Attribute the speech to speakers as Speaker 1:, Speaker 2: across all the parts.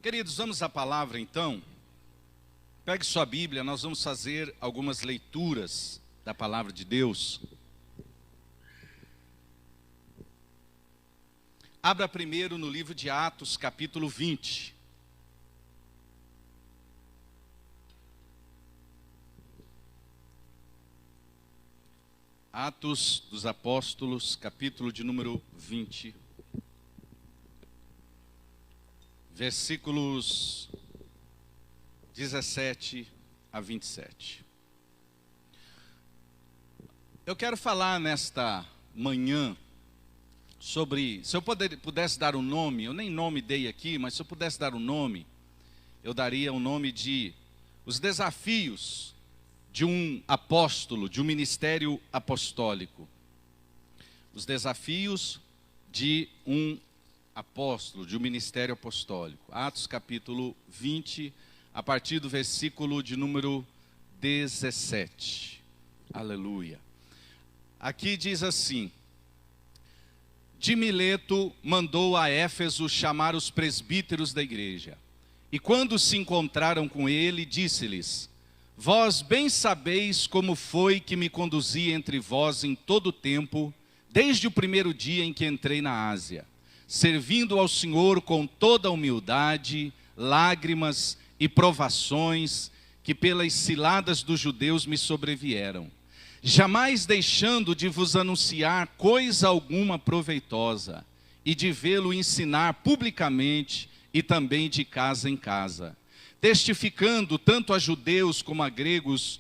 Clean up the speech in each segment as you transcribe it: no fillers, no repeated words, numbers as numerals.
Speaker 1: Queridos, vamos à palavra então. Pegue sua Bíblia, nós vamos fazer algumas leituras da palavra de Deus. Abra primeiro no livro de Atos, capítulo 20. Atos dos Apóstolos, capítulo de número 20. Versículos 17 a 27. Eu quero falar nesta manhã sobre, se eu pudesse dar um nome, eu nem nome dei aqui, mas se eu pudesse dar um nome, eu daria o nome de os desafios de um apóstolo, de um ministério apostólico. Os desafios de um apóstolo, de um ministério apostólico. Atos capítulo 20, a partir do versículo de número 17. Aleluia. Aqui diz assim: de Mileto mandou a Éfeso chamar os presbíteros da igreja. E quando se encontraram com ele, disse-lhes: vós bem sabeis como foi que me conduzi entre vós em todo o tempo, desde o primeiro dia em que entrei na Ásia, servindo ao Senhor com toda a humildade, lágrimas e provações que pelas ciladas dos judeus me sobrevieram, jamais deixando de vos anunciar coisa alguma proveitosa, e de vê-lo ensinar publicamente e também de casa em casa, testificando tanto a judeus como a gregos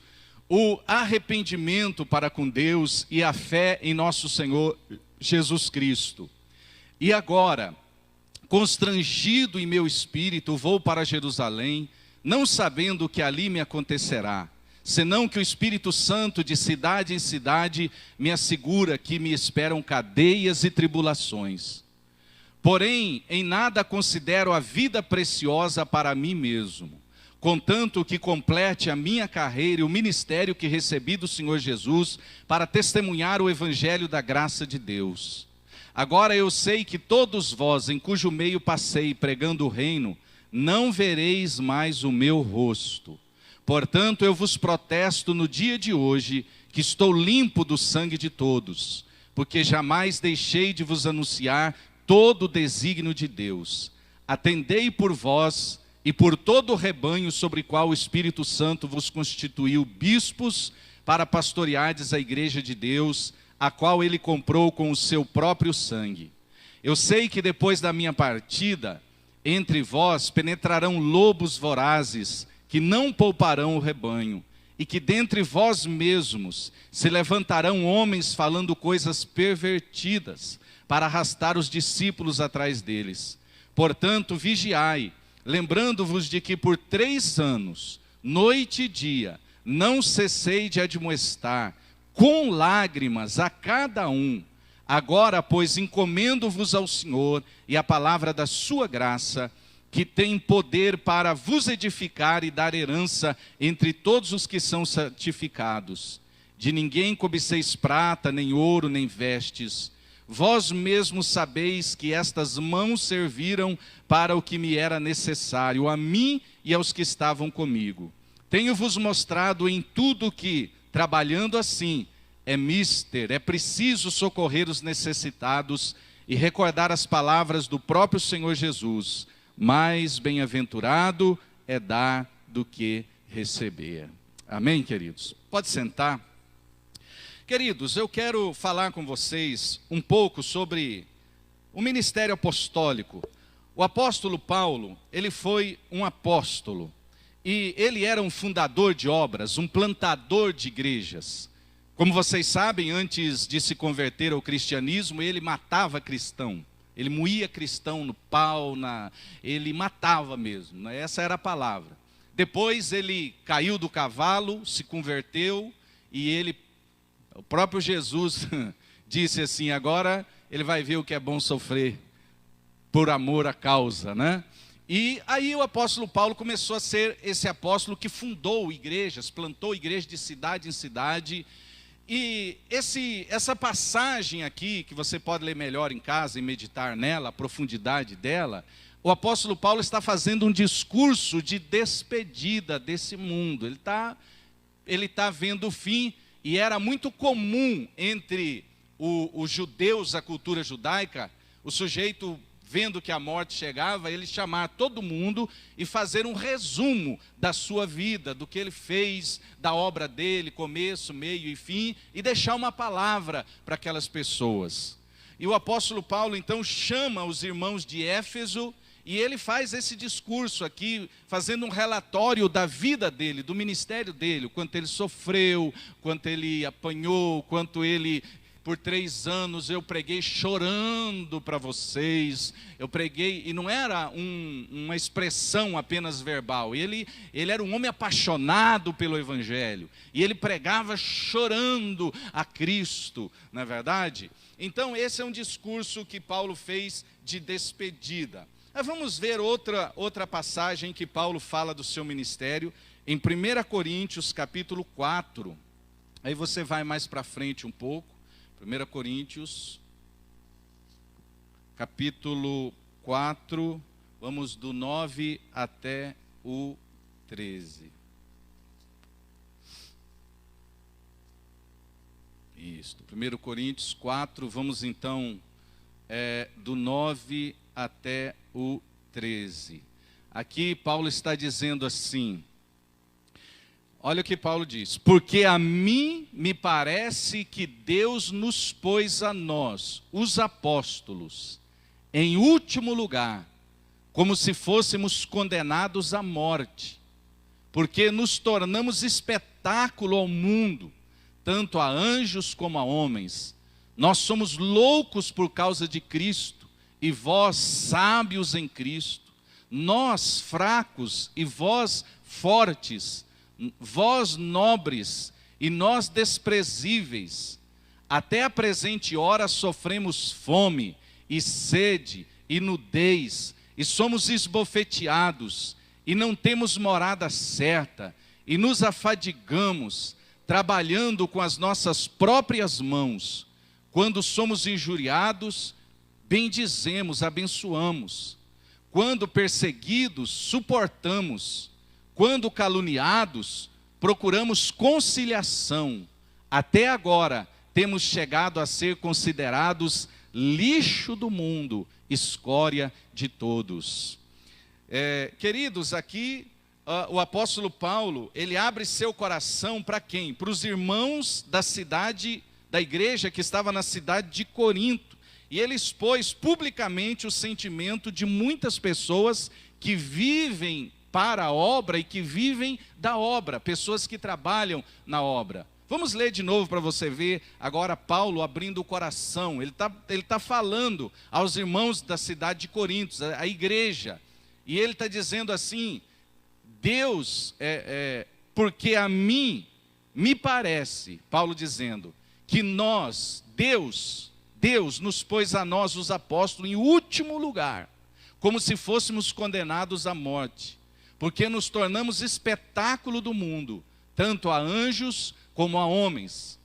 Speaker 1: o arrependimento para com Deus e a fé em nosso Senhor Jesus Cristo. E agora, constrangido em meu espírito, vou para Jerusalém, não sabendo o que ali me acontecerá, senão que o Espírito Santo de cidade em cidade me assegura que me esperam cadeias e tribulações. Porém, em nada considero a vida preciosa para mim mesmo, contanto que complete a minha carreira e o ministério que recebi do Senhor Jesus para testemunhar o evangelho da graça de Deus. Agora eu sei que todos vós, em cujo meio passei pregando o reino, não vereis mais o meu rosto. Portanto, eu vos protesto no dia de hoje, que estou limpo do sangue de todos, porque jamais deixei de vos anunciar todo o desígnio de Deus. Atendei por vós e por todo o rebanho sobre o qual o Espírito Santo vos constituiu bispos, para pastoreardes a igreja de Deus, a qual ele comprou com o seu próprio sangue. Eu sei que depois da minha partida, entre vós penetrarão lobos vorazes, que não pouparão o rebanho, e que dentre vós mesmos se levantarão homens falando coisas pervertidas, para arrastar os discípulos atrás deles. Portanto, vigiai, lembrando-vos de que por 3 anos, noite e dia, não cessei de admoestar, com lágrimas a cada um. Agora, pois, encomendo-vos ao Senhor e à palavra da sua graça, que tem poder para vos edificar e dar herança entre todos os que são santificados. De ninguém cobiceis prata, nem ouro, nem vestes. Vós mesmos sabeis que estas mãos serviram para o que me era necessário, a mim e aos que estavam comigo. Tenho-vos mostrado em tudo que, trabalhando assim, é preciso socorrer os necessitados e recordar as palavras do próprio Senhor Jesus. Mais bem-aventurado é dar do que receber. Amém, queridos? Pode sentar. Queridos, eu quero falar com vocês um pouco sobre o ministério apostólico. O apóstolo Paulo, ele foi um apóstolo. E ele era um fundador de obras, um plantador de igrejas. Como vocês sabem, antes de se converter ao cristianismo, ele matava cristão. Ele moía cristão no pau, ele matava mesmo, né? Essa era a palavra. Depois ele caiu do cavalo, se converteu e o próprio Jesus disse assim: agora ele vai ver o que é bom sofrer por amor à causa, né? E aí o apóstolo Paulo começou a ser esse apóstolo que fundou igrejas, plantou igrejas de cidade em cidade. E essa passagem aqui, que você pode ler melhor em casa e meditar nela, a profundidade dela, o apóstolo Paulo está fazendo um discurso de despedida desse mundo. Ele tá vendo o fim, e era muito comum entre os judeus, a cultura judaica, o sujeito, vendo que a morte chegava, ele chamar todo mundo e fazer um resumo da sua vida, do que ele fez, da obra dele, começo, meio e fim, e deixar uma palavra para aquelas pessoas. E o apóstolo Paulo, então, chama os irmãos de Éfeso, e ele faz esse discurso aqui, fazendo um relatório da vida dele, do ministério dele, o quanto ele sofreu, quanto ele apanhou, quanto ele... Por 3 anos eu preguei chorando para vocês, eu preguei, e não era uma expressão apenas verbal, ele era um homem apaixonado pelo Evangelho, e ele pregava chorando a Cristo, não é verdade? Então esse é um discurso que Paulo fez de despedida. Mas vamos ver outra passagem que Paulo fala do seu ministério, em 1 Coríntios capítulo 4, aí você vai mais para frente um pouco, 1 Coríntios, capítulo 4, vamos do 9 até o 13. Isso, 1 Coríntios 4, vamos então do 9 até o 13. Aqui Paulo está dizendo assim... Olha o que Paulo diz: porque a mim me parece que Deus nos pôs a nós, os apóstolos, em último lugar, como se fôssemos condenados à morte, porque nos tornamos espetáculo ao mundo, tanto a anjos como a homens. Nós somos loucos por causa de Cristo, e vós sábios em Cristo, nós fracos e vós fortes, vós nobres e nós desprezíveis. Até a presente hora sofremos fome e sede e nudez, e somos esbofeteados, e não temos morada certa, e nos afadigamos, trabalhando com as nossas próprias mãos. Quando somos injuriados, bendizemos, abençoamos. Quando perseguidos, suportamos. Quando caluniados, procuramos conciliação. Até agora, temos chegado a ser considerados lixo do mundo, escória de todos. Queridos, aqui o apóstolo Paulo, ele abre seu coração para quem? Para os irmãos da cidade, da igreja que estava na cidade de Corinto. E ele expôs publicamente o sentimento de muitas pessoas que vivem para a obra e que vivem da obra, pessoas que trabalham na obra. Vamos ler de novo para você ver agora Paulo abrindo o coração. Ele tá falando aos irmãos da cidade de Corinto, a igreja. E ele está dizendo assim: Deus, porque a mim me parece, Paulo dizendo, que Deus nos pôs a nós, os apóstolos, em último lugar, como se fôssemos condenados à morte, porque nos tornamos espetáculo do mundo, tanto a anjos como a homens.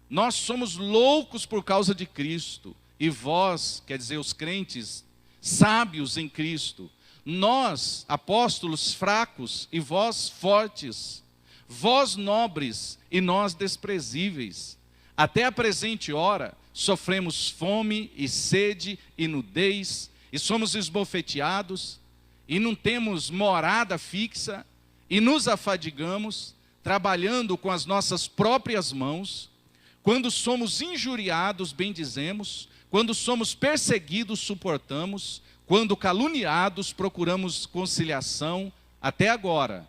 Speaker 1: Nós somos loucos por causa de Cristo, e vós, quer dizer, os crentes, sábios em Cristo. Nós, apóstolos, fracos, e vós fortes. Vós nobres, e nós desprezíveis. Até a presente hora, sofremos fome e sede e nudez, e somos esbofeteados, e não temos morada fixa, e nos afadigamos, trabalhando com as nossas próprias mãos. Quando somos injuriados, bendizemos. Quando somos perseguidos, suportamos. Quando caluniados, procuramos conciliação. Até agora,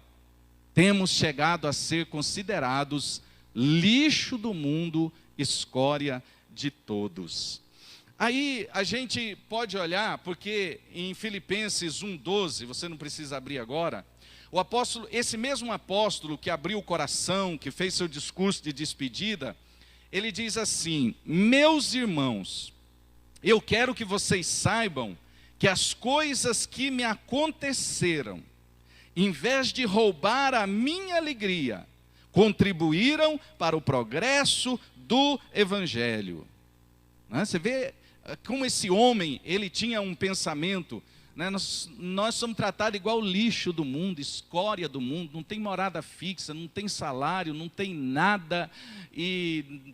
Speaker 1: temos chegado a ser considerados lixo do mundo, escória de todos. Aí a gente pode olhar, porque em Filipenses 1:12, você não precisa abrir agora, o apóstolo, esse mesmo apóstolo que abriu o coração, que fez seu discurso de despedida, ele diz assim: meus irmãos, eu quero que vocês saibam que as coisas que me aconteceram, em vez de roubar a minha alegria, contribuíram para o progresso do Evangelho. Você vê como esse homem, ele tinha um pensamento né? Nós somos tratados igual o lixo do mundo, escória do mundo, não tem morada fixa, não tem salário, não tem nada, e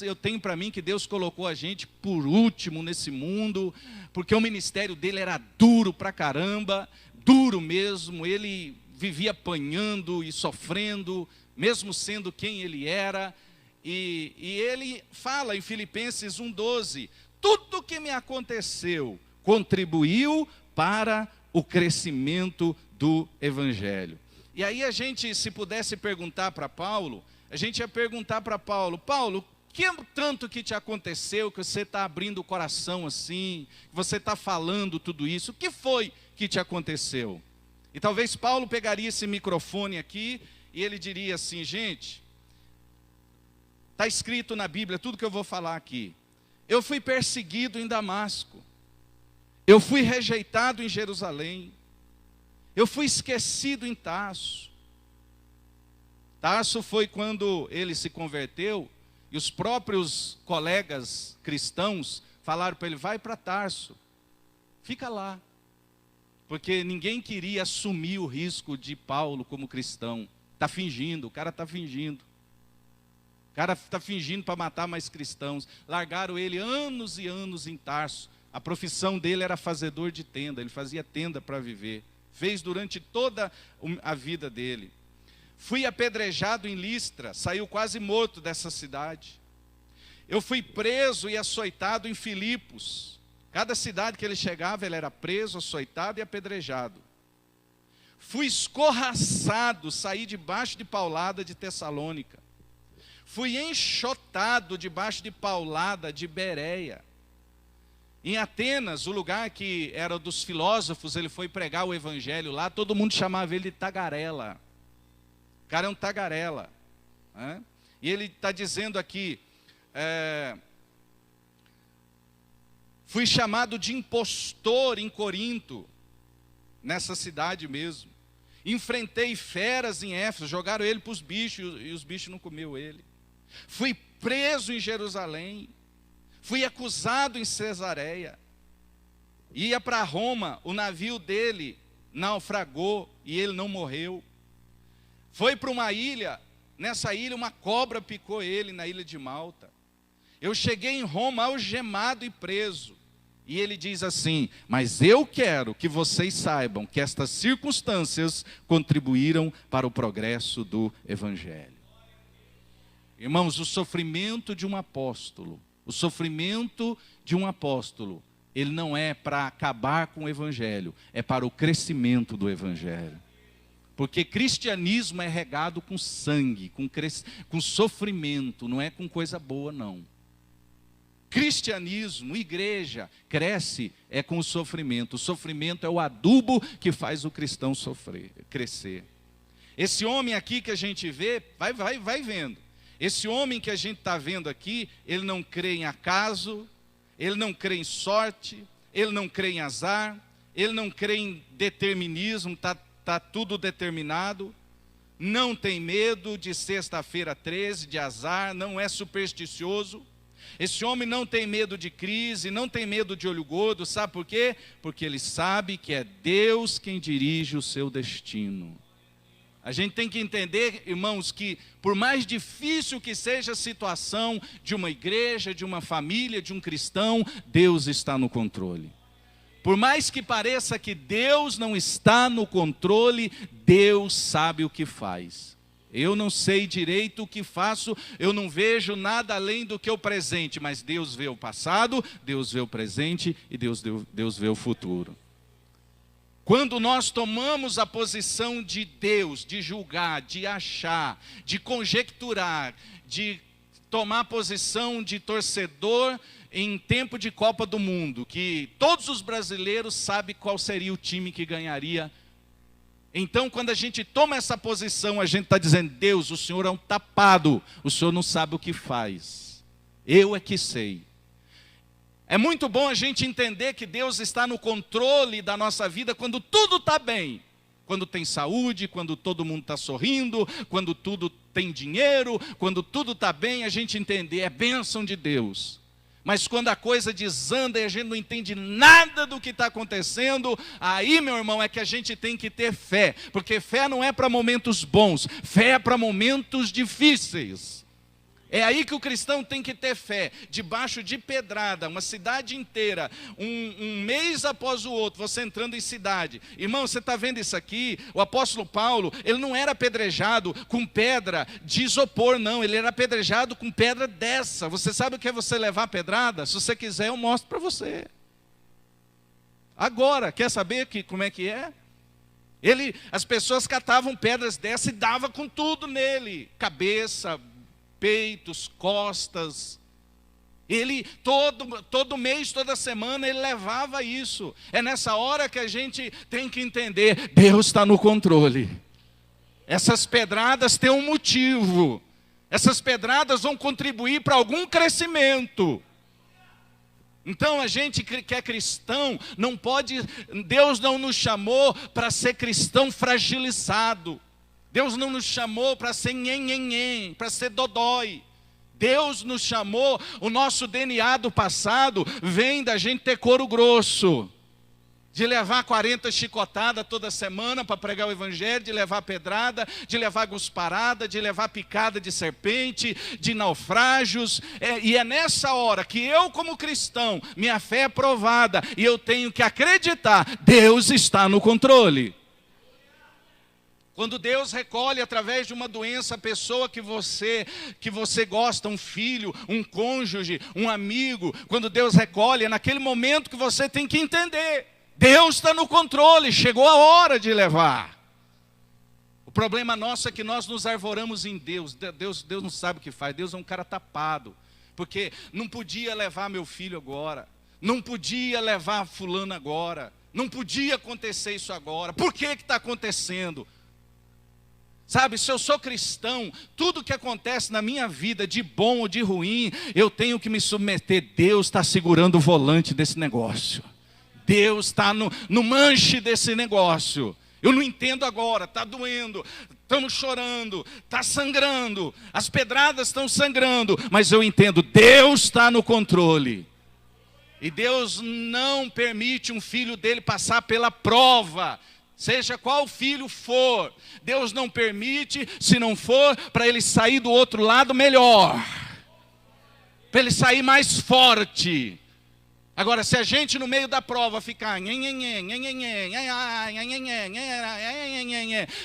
Speaker 1: eu tenho para mim que Deus colocou a gente por último nesse mundo, porque o ministério dele era duro pra caramba, duro mesmo, ele vivia apanhando e sofrendo, mesmo sendo quem ele era, e ele fala em Filipenses 1,12, tudo que me aconteceu contribuiu para o crescimento do Evangelho. E aí a gente, se pudesse perguntar para Paulo, a gente ia perguntar para Paulo, Paulo, que tanto que te aconteceu, que você está abrindo o coração assim, que você está falando tudo isso, o que foi que te aconteceu? E talvez Paulo pegaria esse microfone aqui, e ele diria assim, gente, está escrito na Bíblia, tudo que eu vou falar aqui, eu fui perseguido em Damasco, eu fui rejeitado em Jerusalém, eu fui esquecido em Tarso. Tarso foi quando ele se converteu, e os próprios colegas cristãos falaram para ele, vai para Tarso, fica lá. Porque ninguém queria assumir o risco de Paulo como cristão. Está fingindo, o cara está fingindo. O cara está fingindo para matar mais cristãos. Largaram ele anos e anos em Tarso. A profissão dele era fazedor de tenda, ele fazia tenda para viver. Fez durante toda a vida dele. Fui apedrejado em Listra, saiu quase morto dessa cidade. Eu fui preso e açoitado em Filipos. Cada cidade que ele chegava, ele era preso, açoitado e apedrejado. Fui escorraçado, saí debaixo de paulada de Tessalônica. Fui enxotado debaixo de paulada de Bereia. Em Atenas, o lugar que era dos filósofos, ele foi pregar o evangelho lá, todo mundo chamava ele de tagarela. O cara é um tagarela. Né? E ele está dizendo aqui, fui chamado de impostor em Corinto, nessa cidade mesmo. Enfrentei feras em Éfeso, jogaram ele para os bichos e os bichos não comeu ele. Fui preso em Jerusalém, fui acusado em Cesareia. Ia para Roma, o navio dele naufragou e ele não morreu. Foi para uma ilha, nessa ilha uma cobra picou ele na ilha de Malta. Eu cheguei em Roma algemado e preso. E ele diz assim, mas eu quero que vocês saibam que estas circunstâncias contribuíram para o progresso do Evangelho. Irmãos, o sofrimento de um apóstolo, ele não é para acabar com o Evangelho, é para o crescimento do Evangelho. Porque cristianismo é regado com sangue, com sofrimento, não é com coisa boa não. Cristianismo, igreja, cresce é com o sofrimento. O sofrimento é o adubo que faz o cristão crescer. Esse homem aqui que a gente vê, vai vendo. Esse homem que a gente está vendo aqui, ele não crê em acaso, ele não crê em sorte, ele não crê em azar, ele não crê em determinismo, está tudo determinado, não tem medo de sexta-feira 13, de azar, não é supersticioso. Esse homem não tem medo de crise, não tem medo de olho gordo, sabe por quê? Porque ele sabe que é Deus quem dirige o seu destino. A gente tem que entender, irmãos, que por mais difícil que seja a situação de uma igreja, de uma família, de um cristão, Deus está no controle. Por mais que pareça que Deus não está no controle, Deus sabe o que faz. Eu não sei direito o que faço, eu não vejo nada além do que o presente, mas Deus vê o passado, Deus vê o presente e Deus vê o futuro. Quando nós tomamos a posição de Deus, de julgar, de achar, de conjecturar, de tomar a posição de torcedor em tempo de Copa do Mundo, que todos os brasileiros sabem qual seria o time que ganharia. Então, quando a gente toma essa posição, a gente está dizendo, Deus, o Senhor é um tapado, o Senhor não sabe o que faz. Eu é que sei. É muito bom a gente entender que Deus está no controle da nossa vida quando tudo está bem. Quando tem saúde, quando todo mundo está sorrindo, quando tudo tem dinheiro, quando tudo está bem, a gente entender, é bênção de Deus. Mas quando a coisa desanda e a gente não entende nada do que está acontecendo, aí, meu irmão, é que a gente tem que ter fé. Porque fé não é para momentos bons, fé é para momentos difíceis. É aí que o cristão tem que ter fé, debaixo de pedrada, uma cidade inteira, um mês após o outro, você entrando em cidade. Irmão, você está vendo isso aqui? O apóstolo Paulo, ele não era apedrejado com pedra de isopor, não, ele era apedrejado com pedra dessa. Você sabe o que é você levar pedrada? Se você quiser, eu mostro para você. Agora, quer saber como é que é? As pessoas catavam pedras dessa e davam com tudo nele, cabeça, peitos, costas. Ele todo mês, toda semana ele levava isso. É nessa hora que a gente tem que entender, Deus está no controle. Essas pedradas têm um motivo. Essas pedradas vão contribuir para algum crescimento. Então a gente que é cristão não pode, Deus não nos chamou para ser cristão fragilizado. Deus não nos chamou para ser nhenhenhen, para ser dodói. Deus nos chamou, o nosso DNA do passado vem da gente ter couro grosso. De levar 40 chicotadas toda semana para pregar o evangelho, de levar pedrada, de levar gusparada, de levar picada de serpente, de naufrágios. E é nessa hora que eu, como cristão, minha fé é provada e eu tenho que acreditar, Deus está no controle. Quando Deus recolhe através de uma doença a pessoa que você gosta, um filho, um cônjuge, um amigo, quando Deus recolhe, é naquele momento que você tem que entender, Deus está no controle, chegou a hora de levar. O problema nosso é que nós nos arvoramos em Deus. Deus não sabe o que faz, Deus é um cara tapado, porque não podia levar meu filho agora, não podia levar fulano agora, não podia acontecer isso agora, por que está acontecendo? Sabe, se eu sou cristão, tudo que acontece na minha vida, de bom ou de ruim, eu tenho que me submeter. Deus está segurando o volante desse negócio. Deus está no manche desse negócio. Eu não entendo agora, está doendo, estamos chorando, está sangrando, as pedradas estão sangrando, mas eu entendo, Deus está no controle. E Deus não permite um filho dele passar pela prova. Seja qual filho for, Deus não permite, se não for, para ele sair do outro lado melhor, para ele sair mais forte. Agora, se a gente no meio da prova ficar,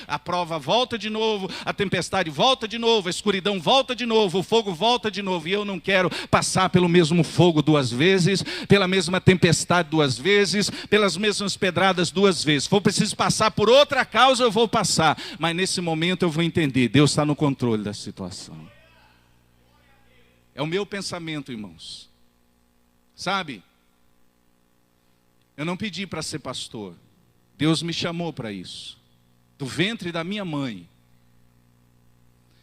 Speaker 1: a prova volta de novo, a tempestade volta de novo, a escuridão volta de novo, o fogo volta de novo, e eu não quero passar pelo mesmo fogo 2 vezes, pela mesma tempestade 2 vezes, pelas mesmas pedradas 2 vezes. Se for preciso passar por outra causa, eu vou passar, mas nesse momento eu vou entender, Deus está no controle da situação. É o meu pensamento, irmãos. Sabe? Eu não pedi para ser pastor. Deus me chamou para isso. Do ventre da minha mãe.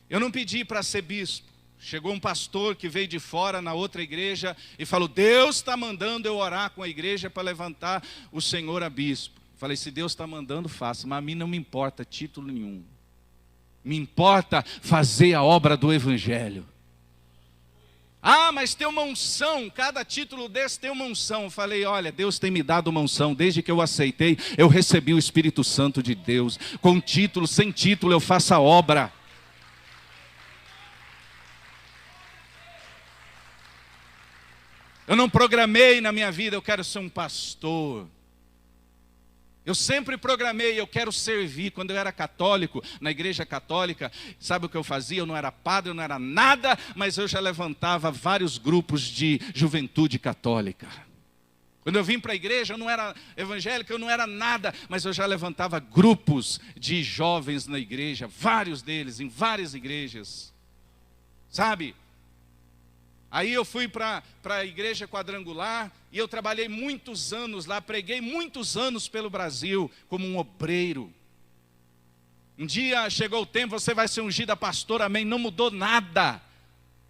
Speaker 1: Eu não pedi para ser bispo. Chegou um pastor que veio de fora na outra igreja e falou, Deus está mandando eu orar com a igreja para levantar o senhor a bispo. Falei, se Deus está mandando, faça. Mas a mim não me importa título nenhum. Me importa fazer a obra do evangelho. Ah, mas tem uma unção, cada título desse tem uma unção. Eu falei, olha, Deus tem me dado uma unção. Desde que eu aceitei, eu recebi o Espírito Santo de Deus. Com título, sem título, eu faço a obra. Eu não programei na minha vida, eu quero ser um pastor. Eu sempre programei, eu quero servir. Quando eu era católico, na igreja católica, sabe o que eu fazia? Eu não era padre, eu não era nada, mas eu já levantava vários grupos de juventude católica. Quando eu vim para a igreja, eu não era evangélico, eu não era nada, mas eu já levantava grupos de jovens na igreja, vários deles, em várias igrejas. Sabe? Aí eu fui para a igreja quadrangular e eu trabalhei muitos anos lá, preguei muitos anos pelo Brasil como um obreiro. Um dia chegou o tempo, você vai ser ungido a pastor, amém, não mudou nada.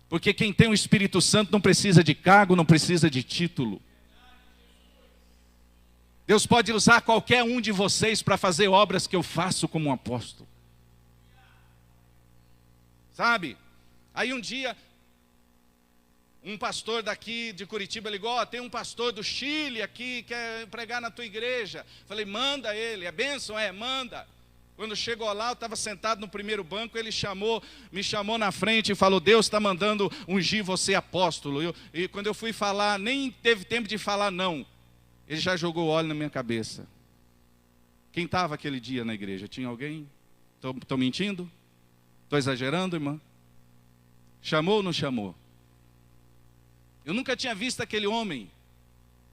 Speaker 1: Porque quem tem o Espírito Santo não precisa de cargo, não precisa de título. Deus pode usar qualquer um de vocês para fazer obras que eu faço como um apóstolo. Sabe? Aí um dia Um pastor daqui de Curitiba ligou, ó, tem um pastor do Chile aqui, quer pregar na tua igreja. Falei, manda ele, é bênção? É, manda. Quando chegou lá, eu estava sentado no primeiro banco, ele me chamou na frente e falou, Deus está mandando ungir você apóstolo. E quando eu fui falar, nem teve tempo de falar não. Ele já jogou óleo na minha cabeça. Quem estava aquele dia na igreja? Tinha alguém? Estou mentindo? Estou exagerando, irmã? Chamou ou não chamou? Eu nunca tinha visto aquele homem.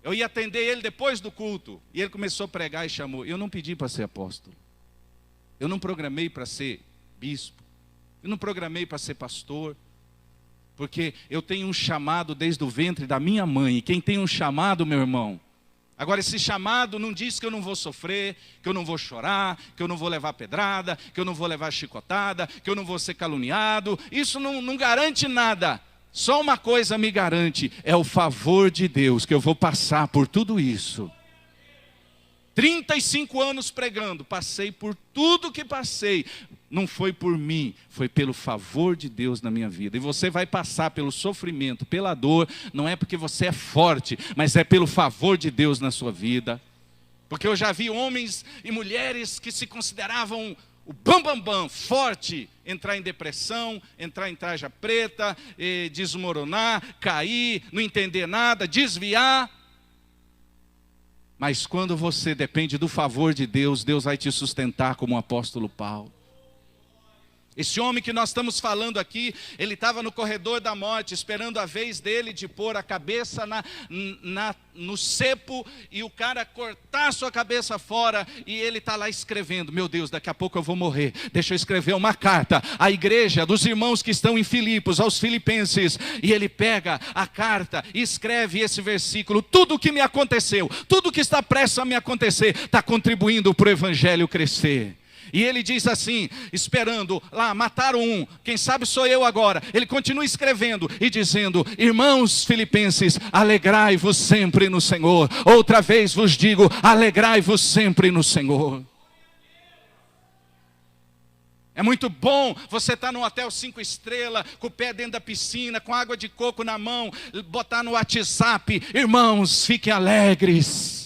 Speaker 1: Eu ia atender ele depois do culto. E ele começou a pregar e chamou. Eu não pedi para ser apóstolo. Eu não programei para ser bispo. Eu não programei para ser pastor. Porque eu tenho um chamado desde o ventre da minha mãe. E quem tem um chamado, meu irmão. Agora, esse chamado não diz que eu não vou sofrer, que eu não vou chorar, que eu não vou levar pedrada, que eu não vou levar chicotada, que eu não vou ser caluniado. Isso não garante nada. Só uma coisa me garante, é o favor de Deus, que eu vou passar por tudo isso. 35 anos pregando, passei por tudo que passei. Não foi por mim, foi pelo favor de Deus na minha vida. E você vai passar pelo sofrimento, pela dor, não é porque você é forte, mas é pelo favor de Deus na sua vida. Porque eu já vi homens e mulheres que se consideravam o bam, forte, entrar em depressão, entrar em tarja preta, desmoronar, cair, não entender nada, desviar. Mas quando você depende do favor de Deus, Deus vai te sustentar como o apóstolo Paulo. Esse homem que nós estamos falando aqui, ele estava no corredor da morte, esperando a vez dele de pôr a cabeça no cepo e o cara cortar a sua cabeça fora, e ele está lá escrevendo, meu Deus, daqui a pouco eu vou morrer, deixa eu escrever uma carta à igreja dos irmãos que estão em Filipos, aos filipenses, e ele pega a carta e escreve esse versículo, tudo o que me aconteceu, tudo que está prestes a me acontecer, está contribuindo para o evangelho crescer. E ele diz assim, esperando, lá mataram um, quem sabe sou eu agora. Ele continua escrevendo e dizendo, irmãos filipenses, alegrai-vos sempre no Senhor. Outra vez vos digo, alegrai-vos sempre no Senhor. É muito bom você estar num hotel 5 estrelas, com o pé dentro da piscina, com água de coco na mão, botar no WhatsApp, irmãos, fiquem alegres.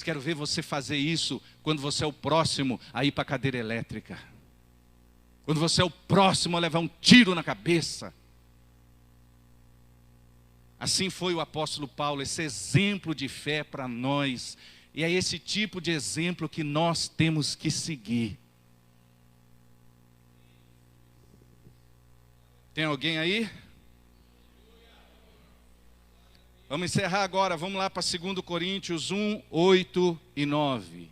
Speaker 1: Quero ver você fazer isso quando você é o próximo a ir para a cadeira elétrica. Quando você é o próximo a levar um tiro na cabeça. Assim foi o apóstolo Paulo, esse exemplo de fé para nós. E é esse tipo de exemplo que nós temos que seguir. Tem alguém aí? Vamos encerrar agora, vamos lá para 2 Coríntios 1, 8 e 9.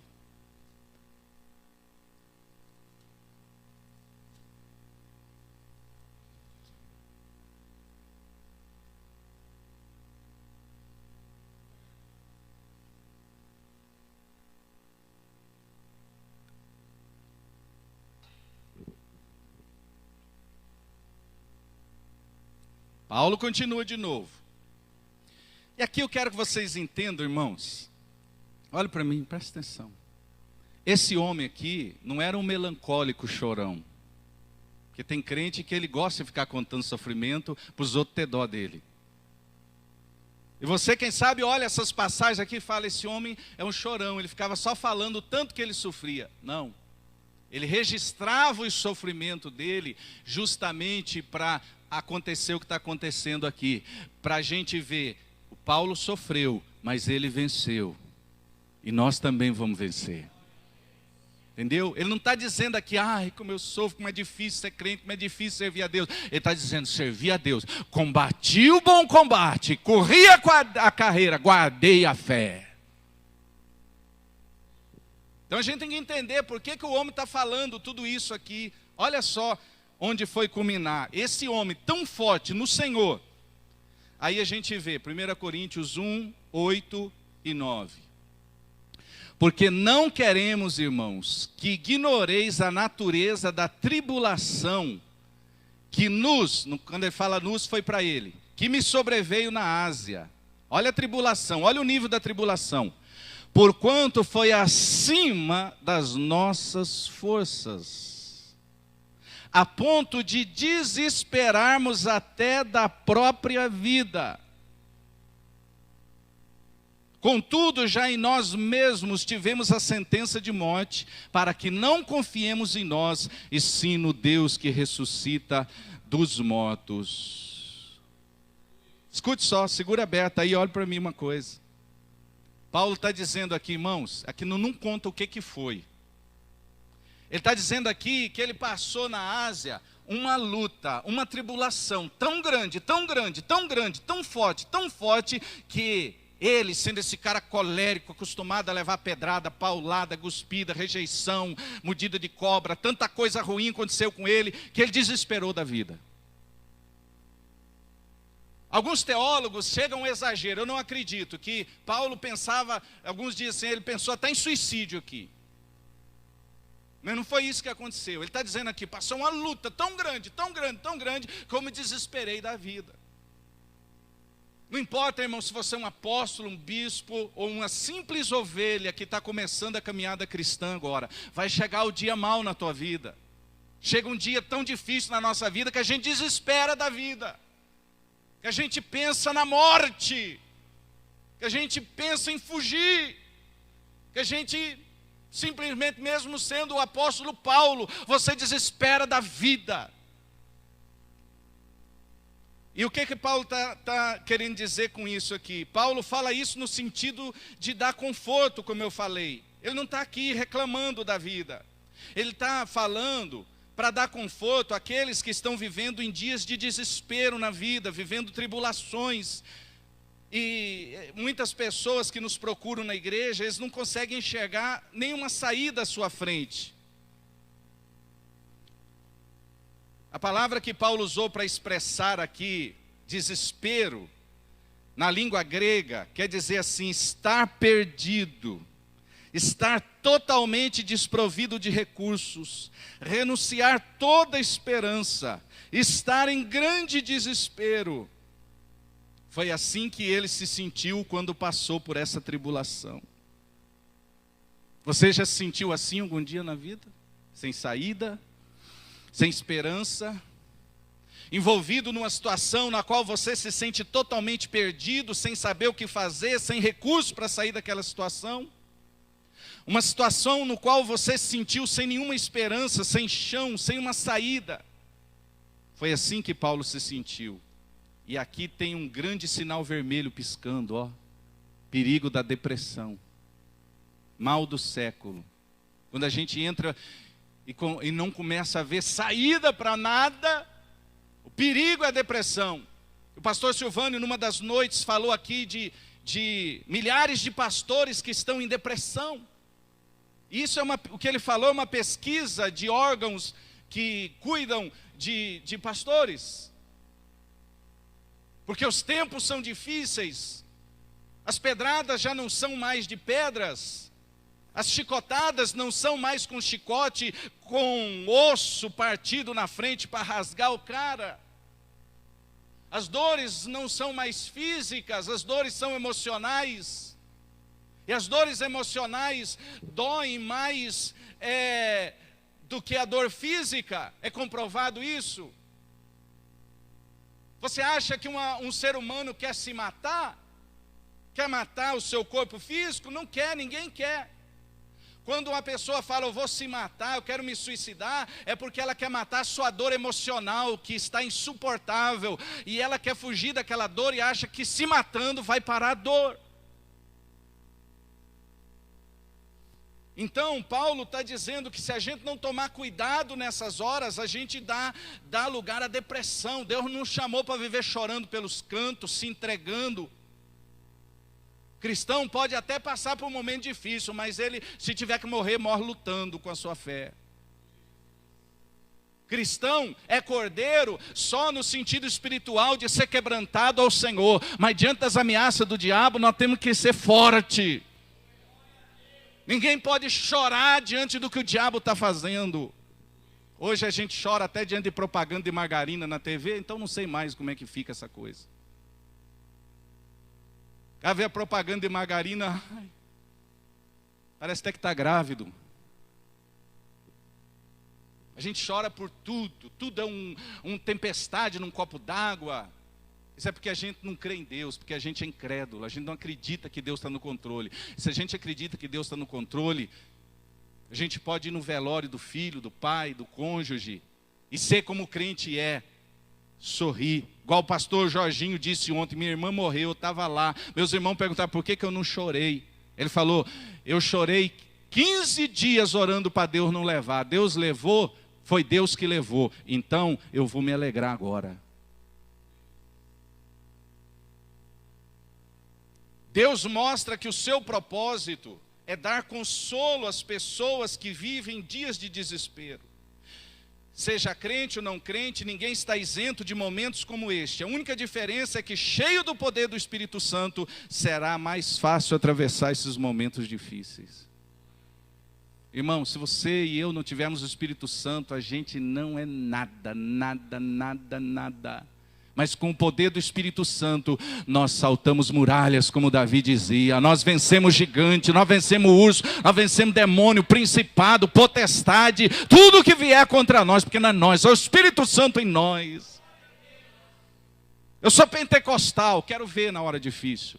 Speaker 1: Paulo continua de novo. E aqui eu quero que vocês entendam, irmãos. Olha para mim, presta atenção. Esse homem aqui não era um melancólico chorão. Porque tem crente que ele gosta de ficar contando sofrimento para os outros ter dó dele. E você, quem sabe, olha essas passagens aqui e fala, esse homem é um chorão. Ele ficava só falando o tanto que ele sofria. Não. Ele registrava o sofrimento dele justamente para acontecer o que está acontecendo aqui. Para a gente ver. Paulo sofreu, mas ele venceu. E nós também vamos vencer. Entendeu? Ele não está dizendo aqui, ai, como eu sofro, como é difícil ser crente, como é difícil servir a Deus. Ele está dizendo, servi a Deus. Combati o bom combate, corri a carreira, guardei a fé. Então a gente tem que entender por que o homem está falando tudo isso aqui. Olha só onde foi culminar. Esse homem tão forte no Senhor. Aí a gente vê 1 Coríntios 1, 8 e 9. Porque não queremos, irmãos, que ignoreis a natureza da tribulação que quando ele fala nos, foi para ele, que me sobreveio na Ásia. Olha a tribulação, olha o nível da tribulação. Porquanto foi acima das nossas forças. a ponto de desesperarmos até da própria vida. Contudo, já em nós mesmos tivemos a sentença de morte, para que não confiemos em nós, e sim no Deus que ressuscita dos mortos. Escute só, segura aberta aí, olhe para mim uma coisa. Paulo está dizendo aqui, irmãos, aqui não conta o que foi. Ele está dizendo aqui que ele passou na Ásia uma luta, uma tribulação tão grande, tão grande, tão grande, tão forte, que ele, sendo esse cara colérico, acostumado a levar pedrada, paulada, cuspida, rejeição, mordida de cobra, tanta coisa ruim aconteceu com ele, que ele desesperou da vida. Alguns teólogos chegam a um exagero, eu não acredito, que Paulo pensava, alguns dizem, ele pensou até em suicídio aqui. Mas não foi isso que aconteceu. Ele está dizendo aqui, passou uma luta tão grande, tão grande, tão grande, como me desesperei da vida. Não importa, irmão, se você é um apóstolo, um bispo, ou uma simples ovelha que está começando a caminhada cristã agora. Vai chegar o dia mau na tua vida. Chega um dia tão difícil na nossa vida que a gente desespera da vida. Que a gente pensa na morte. Que a gente pensa em fugir. Que a gente, simplesmente, mesmo sendo o apóstolo Paulo, você desespera da vida. E o que Paulo está querendo dizer com isso aqui? Paulo fala isso no sentido de dar conforto, como eu falei. Ele não está aqui reclamando da vida. Ele está falando para dar conforto àqueles que estão vivendo em dias de desespero na vida, vivendo tribulações. E muitas pessoas que nos procuram na igreja, eles não conseguem enxergar nenhuma saída à sua frente. A palavra que Paulo usou para expressar aqui, desespero, na língua grega, quer dizer assim, estar perdido, estar totalmente desprovido de recursos, renunciar toda esperança, estar em grande desespero. Foi assim que ele se sentiu quando passou por essa tribulação. Você já se sentiu assim algum dia na vida? Sem saída? Sem esperança, envolvido numa situação na qual você se sente totalmente perdido, sem saber o que fazer, sem recurso para sair daquela situação? Uma situação no qual você se sentiu sem nenhuma esperança, sem chão, sem uma saída. Foi assim que Paulo se sentiu. E aqui tem um grande sinal vermelho piscando, ó. Perigo da depressão. Mal do século. Quando a gente entra e não começa a ver saída para nada, o perigo é a depressão. O pastor Silvânio, numa das noites, falou aqui de milhares de pastores que estão em depressão. Isso o que ele falou é uma pesquisa de órgãos que cuidam de pastores. Porque os tempos são difíceis, as pedradas já não são mais de pedras, as chicotadas não são mais com chicote, com osso partido na frente para rasgar o cara. As dores não são mais físicas, as dores são emocionais. E as dores emocionais doem mais do que a dor física, é comprovado isso. Você acha que um ser humano quer se matar? Quer matar o seu corpo físico? Não quer, ninguém quer. Quando uma pessoa fala, eu vou se matar, eu quero me suicidar, é porque ela quer matar a sua dor emocional, que está insuportável, e ela quer fugir daquela dor e acha que se matando vai parar a dor. Então, Paulo está dizendo que se a gente não tomar cuidado nessas horas, a gente dá lugar à depressão. Deus não chamou para viver chorando pelos cantos, se entregando. Cristão pode até passar por um momento difícil, mas ele, se tiver que morrer, morre lutando com a sua fé. Cristão é cordeiro só no sentido espiritual de ser quebrantado ao Senhor. Mas diante das ameaças do diabo, nós temos que ser forte. Ninguém pode chorar diante do que o diabo está fazendo. Hoje a gente chora até diante de propaganda de margarina na TV, então não sei mais como é que fica essa coisa. Vê a propaganda de margarina, parece até que está grávido. A gente chora por tudo, tudo é um tempestade num copo d'água. Isso é porque a gente não crê em Deus, porque a gente é incrédulo, a gente não acredita que Deus está no controle. Se a gente acredita que Deus está no controle, a gente pode ir no velório do filho, do pai, do cônjuge, e ser como o crente é, sorrir. Igual o pastor Jorginho disse ontem, minha irmã morreu, eu estava lá. Meus irmãos perguntaram por que eu não chorei. Ele falou, eu chorei 15 dias orando para Deus não levar. Deus levou, foi Deus que levou. Então eu vou me alegrar agora. Deus mostra que o seu propósito é dar consolo às pessoas que vivem dias de desespero. Seja crente ou não crente, ninguém está isento de momentos como este. A única diferença é que, cheio do poder do Espírito Santo, será mais fácil atravessar esses momentos difíceis. Irmão, se você e eu não tivermos o Espírito Santo, a gente não é nada, nada, nada, nada. Mas com o poder do Espírito Santo, nós saltamos muralhas, como Davi dizia. Nós vencemos gigante, nós vencemos urso, nós vencemos demônio, principado, potestade. Tudo que vier contra nós, porque não é nós, é o Espírito Santo em nós. Eu sou pentecostal, quero ver na hora difícil.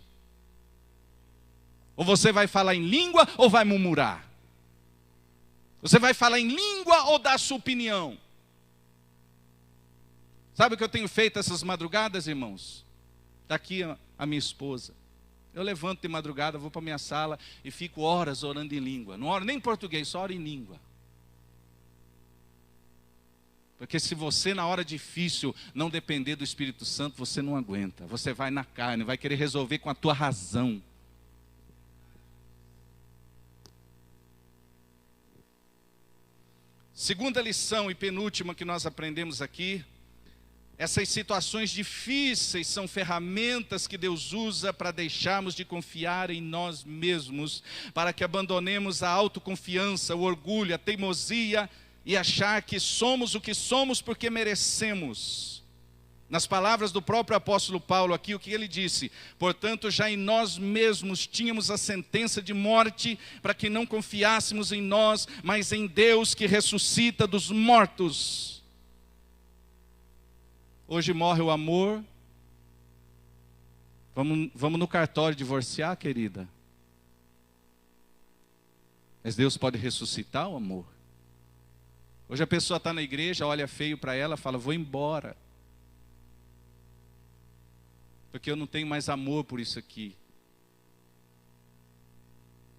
Speaker 1: Ou você vai falar em língua ou vai murmurar? Você vai falar em língua ou dar sua opinião? Sabe o que eu tenho feito essas madrugadas, irmãos? Está aqui a minha esposa. Eu levanto de madrugada, vou para a minha sala e fico horas orando em língua. Não oro nem em português, só oro em língua. Porque se você na hora difícil não depender do Espírito Santo, você não aguenta. Você vai na carne, vai querer resolver com a tua razão. Segunda lição e penúltima que nós aprendemos aqui. Essas situações difíceis são ferramentas que Deus usa para deixarmos de confiar em nós mesmos, para que abandonemos a autoconfiança, o orgulho, a teimosia e achar que somos o que somos porque merecemos. Nas palavras do próprio apóstolo Paulo aqui, o que ele disse? Portanto, já em nós mesmos tínhamos a sentença de morte, para que não confiássemos em nós, mas em Deus que ressuscita dos mortos. Hoje morre o amor. Vamos no cartório divorciar, querida. Mas Deus pode ressuscitar o amor. Hoje a pessoa está na igreja, olha feio para ela, fala, vou embora. Porque eu não tenho mais amor por isso aqui.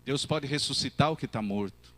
Speaker 1: Deus pode ressuscitar o que está morto.